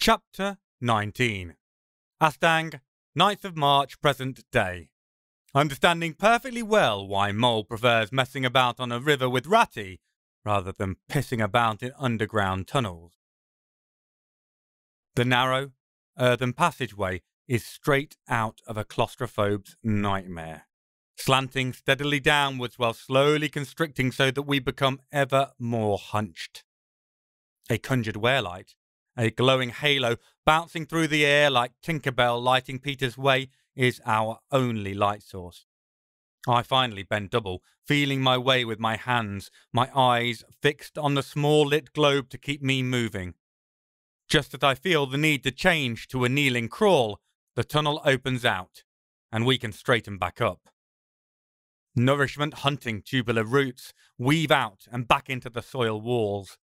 Chapter 19. Astang, 9th of March, present day. Understanding perfectly well why Mole prefers messing about on a river with Ratty rather than pissing about in underground tunnels. The narrow, earthen passageway is straight out of a claustrophobe's nightmare, slanting steadily downwards while slowly constricting so that we become ever more hunched. A conjured wearlight, a glowing halo bouncing through the air like Tinkerbell lighting Peter's way, is our only light source. I finally bend double, feeling my way with my hands, my eyes fixed on the small lit globe to keep me moving. Just as I feel the need to change to a kneeling crawl, the tunnel opens out, and we can straighten back up. Nourishment hunting tubular roots weave out and back into the soil walls.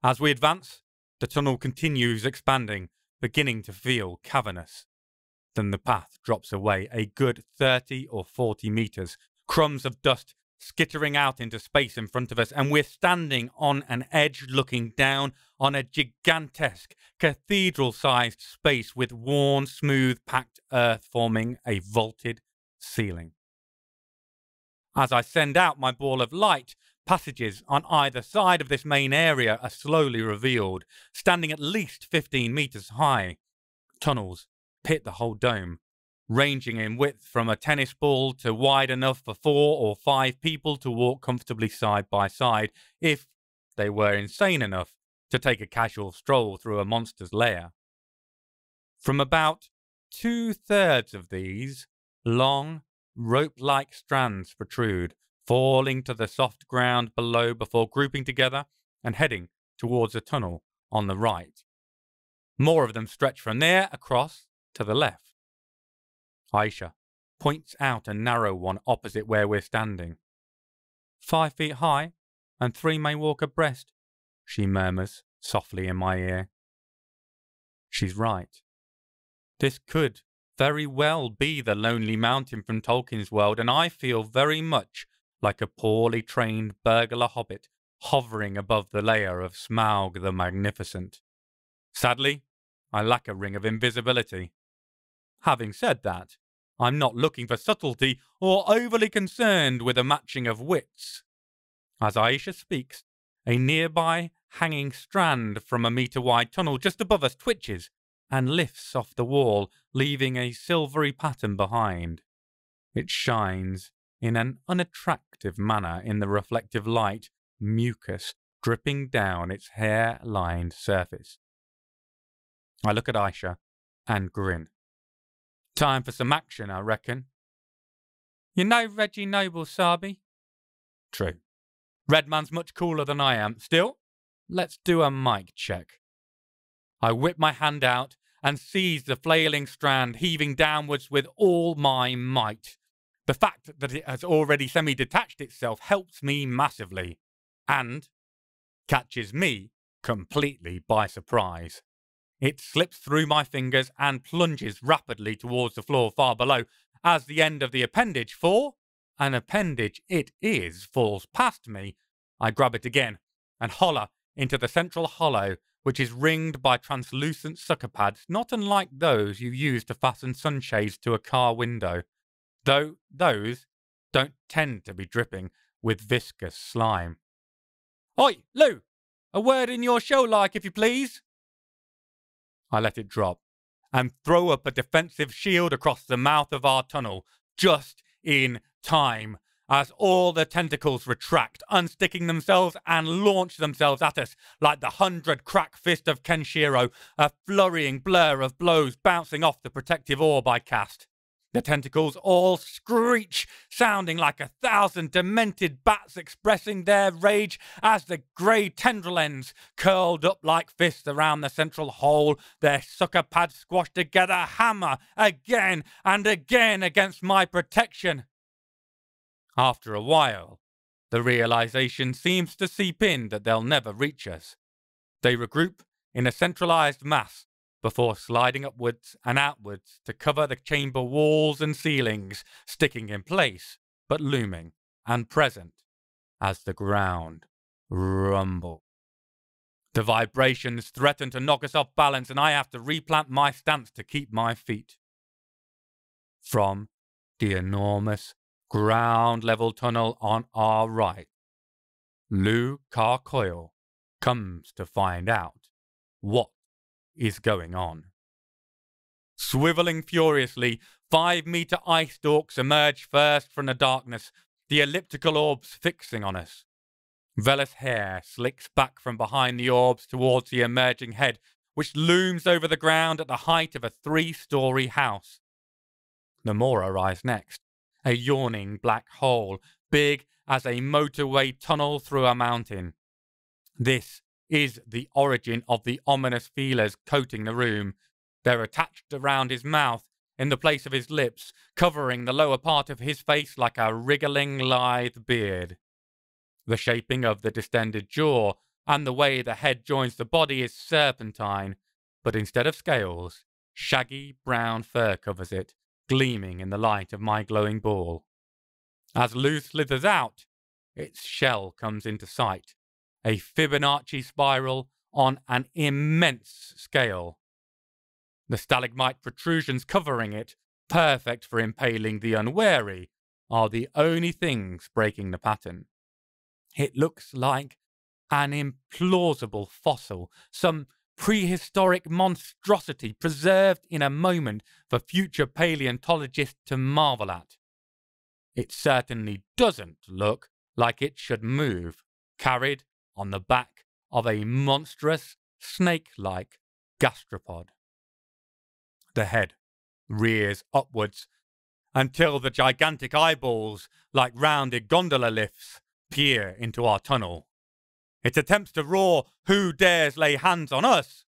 As we advance, the tunnel continues expanding, beginning to feel cavernous. Then the path drops away a good 30 or 40 meters, crumbs of dust skittering out into space in front of us, and we're standing on an edge looking down on a gigantesque, cathedral-sized space with worn, smooth, packed earth forming a vaulted ceiling. As I send out my ball of light, passages on either side of this main area are slowly revealed, standing at least 15 meters high. Tunnels pit the whole dome, ranging in width from a tennis ball to wide enough for 4 or 5 people to walk comfortably side by side, if they were insane enough to take a casual stroll through a monster's lair. From about 2/3 of these, long, rope-like strands protrude, falling to the soft ground below before grouping together and heading towards a tunnel on the right. More of them stretch from there across to the left. Aisha points out a narrow one opposite where we're standing. 5 feet high, and 3 may walk abreast, she murmurs softly in my ear. She's right. This could very well be the Lonely Mountain from Tolkien's world, and I feel very much like a poorly trained burglar hobbit hovering above the lair of Smaug the Magnificent. Sadly, I lack a ring of invisibility. Having said that, I'm not looking for subtlety or overly concerned with a matching of wits. As Aisha speaks, a nearby hanging strand from a meter-wide tunnel just above us twitches and lifts off the wall, leaving a silvery pattern behind. It shines in an unattractive manner in the reflective light, mucus dripping down its hair-lined surface. I look at Aisha and grin. Time for some action, I reckon. You know Reggie Noble, Sabi? True. Redman's much cooler than I am. Still, let's do a mic check. I whip my hand out and seize the flailing strand, heaving downwards with all my might. The fact that it has already semi-detached itself helps me massively, and catches me completely by surprise. It slips through my fingers and plunges rapidly towards the floor far below, as the end of the appendage, for an appendage it is, falls past me. I grab it again and holler into the central hollow, which is ringed by translucent sucker pads, not unlike those you use to fasten sunshades to a car window, though those don't tend to be dripping with viscous slime. Oi, Lou! A word in your show like, if you please. I let it drop and throw up a defensive shield across the mouth of our tunnel, just in time, as all the tentacles retract, unsticking themselves and launch themselves at us like the 100 crack fist of Kenshiro, a flurrying blur of blows bouncing off the protective orb I cast. The tentacles all screech, sounding like 1,000 demented bats expressing their rage as the grey tendril ends, curled up like fists around the central hole, their sucker pads squashed together, hammer again and again against my protection. After a while, the realization seems to seep in that they'll never reach us. They regroup in a centralized mass, before sliding upwards and outwards to cover the chamber walls and ceilings, sticking in place, but looming and present as the ground rumbles. The vibrations threaten to knock us off balance, and I have to replant my stance to keep my feet. From the enormous ground-level tunnel on our right, Lou Carcoyle comes to find out what is going on. Swiveling furiously, 5-meter ice stalks emerge first from the darkness, the elliptical orbs fixing on us. Vellus hair slicks back from behind the orbs towards the emerging head, which looms over the ground at the height of a 3-story house. Namora arrives next, a yawning black hole, big as a motorway tunnel through a mountain. This is the origin of the ominous feelers coating the room. They're attached around his mouth, in the place of his lips, covering the lower part of his face like a wriggling lithe beard. The shaping of the distended jaw and the way the head joins the body is serpentine, but instead of scales, shaggy brown fur covers it, gleaming in the light of my glowing ball. As Lou slithers out, its shell comes into sight, a Fibonacci spiral on an immense scale. The stalagmite protrusions covering it, perfect for impaling the unwary, are the only things breaking the pattern. It looks like an implausible fossil, some prehistoric monstrosity preserved in a moment for future paleontologists to marvel at. It certainly doesn't look like it should move, carried on the back of a monstrous, snake-like gastropod. The head rears upwards until the gigantic eyeballs, like rounded gondola lifts, peer into our tunnel. It attempts to roar, "Who dares lay hands on us?"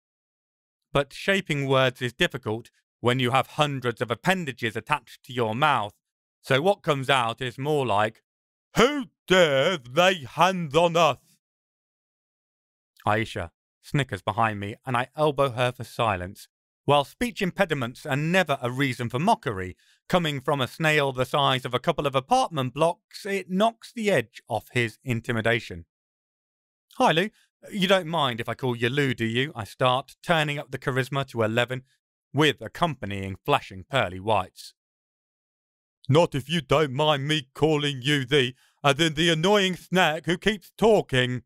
But shaping words is difficult when you have hundreds of appendages attached to your mouth, so what comes out is more like, "Who dares lay hands on us?" Aisha snickers behind me, and I elbow her for silence. While speech impediments are never a reason for mockery, coming from a snail the size of a couple of apartment blocks, it knocks the edge off his intimidation. "Hi, Lou. You don't mind if I call you Lou, do you?" I start, turning up the charisma to 11, with accompanying flashing pearly whites. "Not if you don't mind me calling you the annoying snack who keeps talking,"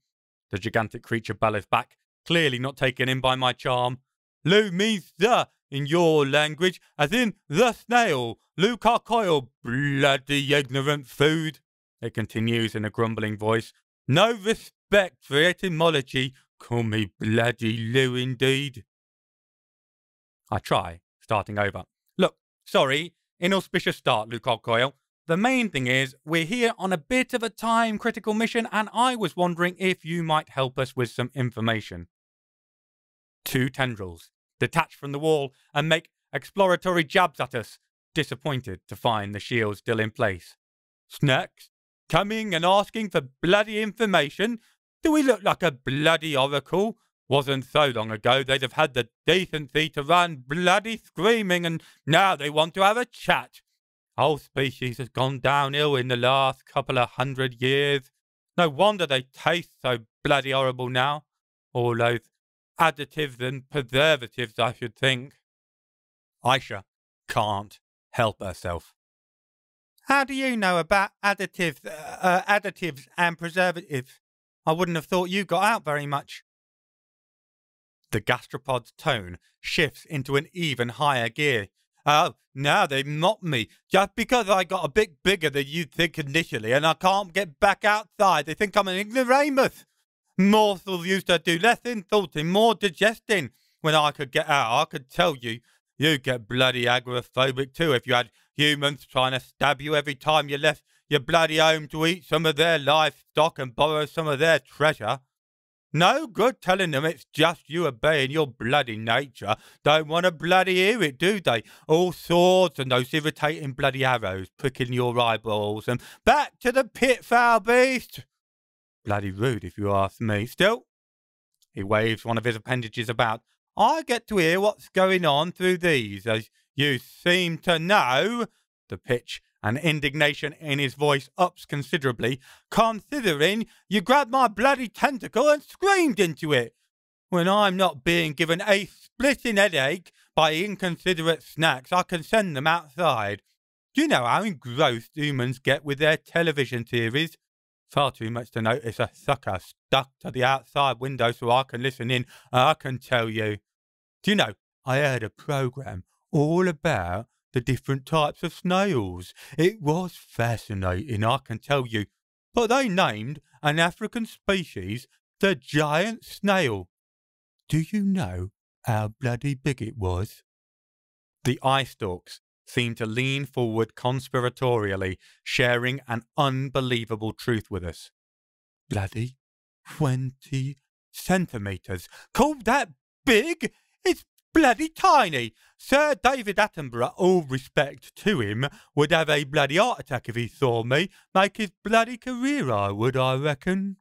the gigantic creature bellows back, clearly not taken in by my charm. "Lou means the in your language, as in the snail. Lou Carcoyle, bloody ignorant food," it continues in a grumbling voice. "No respect for etymology. Call me bloody Lou indeed." I try, starting over. "Look, sorry, inauspicious start, Lou Carcoyle. The main thing is, we're here on a bit of a time-critical mission, and I was wondering if you might help us with some information." 2 tendrils detach from the wall and make exploratory jabs at us, disappointed to find the shield still in place. "Snacks? Coming and asking for bloody information? Do we look like a bloody oracle? Wasn't so long ago they'd have had the decency to run bloody screaming, and now they want to have a chat. Whole species has gone downhill in the last couple of 100 years. No wonder they taste so bloody horrible now. All those additives and preservatives, I should think." Aisha can't help herself. "How do you know about additives and preservatives? I wouldn't have thought you got out very much." The gastropod's tone shifts into an even higher gear. "Oh, now they mock me. Just because I got a bit bigger than you'd think initially and I can't get back outside, they think I'm an ignoramus. Morsels used to do less in thoughting, more digesting. When I could get out, I could tell you, you'd get bloody agoraphobic too if you had humans trying to stab you every time you left your bloody home to eat some of their livestock and borrow some of their treasure. No good telling them it's just you obeying your bloody nature. Don't want to bloody hear it, do they? All swords and those irritating bloody arrows pricking your eyeballs and back to the pit, foul beast. Bloody rude if you ask me. Still," he waves one of his appendages about, "I get to hear what's going on through these, as you seem to know." The pitch and indignation in his voice ups considerably. "Considering you grabbed my bloody tentacle and screamed into it. When I'm not being given a splitting headache by inconsiderate snacks, I can send them outside. Do you know how engrossed humans get with their television series? Far too much to notice a sucker stuck to the outside window so I can listen in, I can tell you. Do you know, I heard a program all about the different types of snails. It was fascinating, I can tell you. But they named an African species the giant snail. Do you know how bloody big it was? The eye stalks seemed to lean forward conspiratorially, sharing an unbelievable truth with us. Bloody 20 centimetres. Call that big? It's bloody tiny. Sir David Attenborough, all respect to him, would have a bloody heart attack if he saw me. Make his bloody career, I would, I reckon.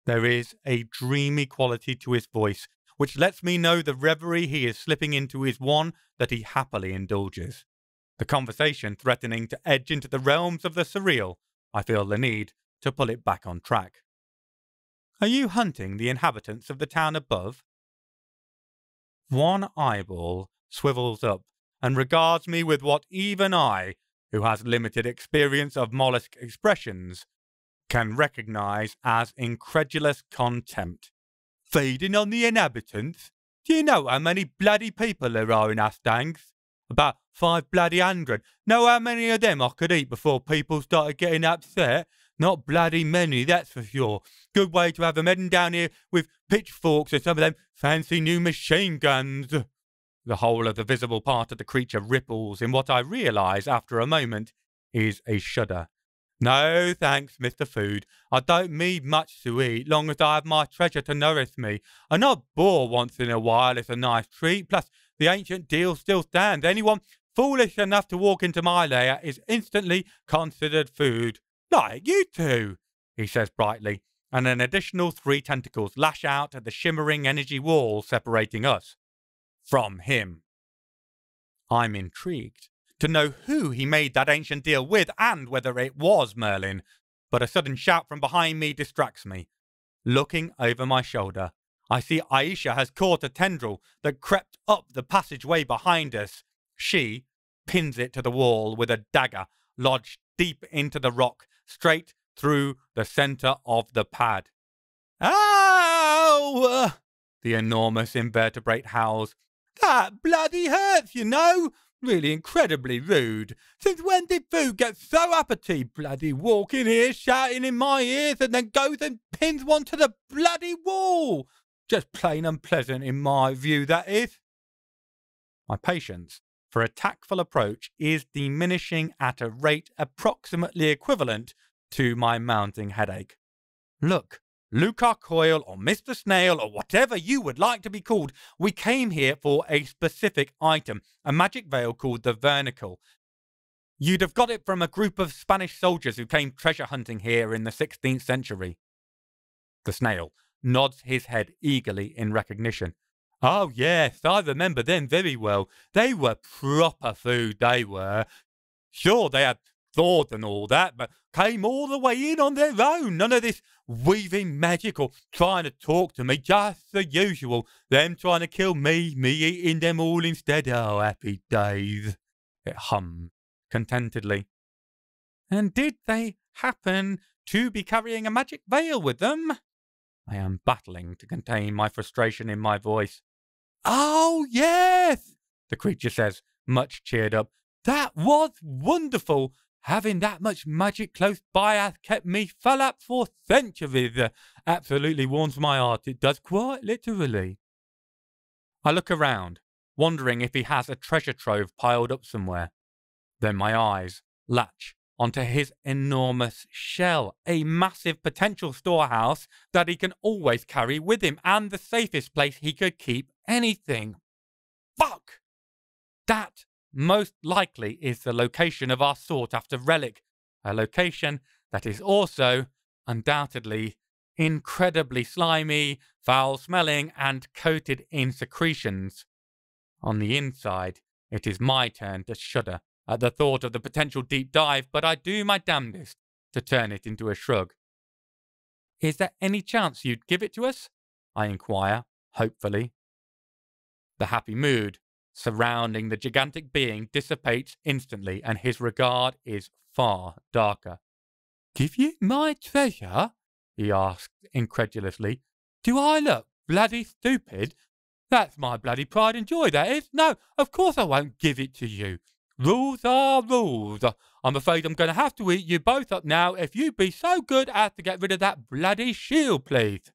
There is a dreamy quality to his voice, which lets me know the reverie he is slipping into is one that he happily indulges. The conversation threatening to edge into the realms of the surreal, I feel the need to pull it back on track. Are you hunting the inhabitants of the town above? One eyeball swivels up and regards me with what even I, who has limited experience of mollusk expressions, can recognise as incredulous contempt. Feeding on the inhabitants? Do you know how many bloody people there are in Astangs? About 5 bloody 100. Know how many of them I could eat before people started getting upset? Not bloody many, that's for sure. Good way to have them heading down here with pitchforks and some of them fancy new machine guns. The whole of the visible part of the creature ripples in what I realise after a moment is a shudder. No, thanks, Mr. Food. I don't need much to eat, long as I have my treasure to nourish me. An odd boar once in a while is a nice treat, plus the ancient deal still stands. Anyone foolish enough to walk into my lair is instantly considered food. Like you two, he says brightly, and an additional 3 tentacles lash out at the shimmering energy wall separating us from him. I'm intrigued to know who he made that ancient deal with and whether it was Merlin, but a sudden shout from behind me distracts me. Looking over my shoulder, I see Aisha has caught a tendril that crept up the passageway behind us. She pins it to the wall with a dagger lodged deep into the rock, straight through the centre of the pad. Ow! The enormous invertebrate howls. That bloody hurts, you know. Really incredibly rude. Since when did food get so uppity? Bloody walking here shouting in my ears and then goes and pins one to the bloody wall. Just plain unpleasant in my view, that is. My patience for a tactful approach is diminishing at a rate approximately equivalent to my mounting headache. Look, Luca Coyle or Mr. Snail or whatever you would like to be called, we came here for a specific item, a magic veil called the vernicle. You'd have got it from a group of Spanish soldiers who came treasure hunting here in the 16th century. The snail nods his head eagerly in recognition. Oh yes, I remember them very well. They were proper food, they were. Sure, they had thought and all that, but came all the way in on their own. None of this weaving magic or trying to talk to me, just the usual. Them trying to kill me eating them all instead. Oh, happy days. It hummed contentedly. And did they happen to be carrying a magic veil with them? I am battling to contain my frustration in my voice. Oh, yes, the creature says, much cheered up. That was wonderful. Having that much magic close by has kept me full up for centuries. Absolutely warms my heart. It does, quite literally. I look around, wondering if he has a treasure trove piled up somewhere. Then my eyes latch onto his enormous shell, a massive potential storehouse that he can always carry with him, and the safest place he could keep anything. Fuck! That most likely is the location of our sought-after relic, a location that is also, undoubtedly, incredibly slimy, foul-smelling, and coated in secretions. On the inside, it is my turn to shudder at the thought of the potential deep dive, but I do my damnedest to turn it into a shrug. Is there any chance you'd give it to us? I inquire, hopefully. The happy mood surrounding the gigantic being dissipates instantly, and his regard is far darker. "Give you my treasure?" he asked incredulously. "Do I look bloody stupid? That's my bloody pride and joy, that is. No, of course I won't give it to you. Rules are rules. I'm afraid I'm going to have to eat you both up now if you'd be so good as to get rid of that bloody shield, please."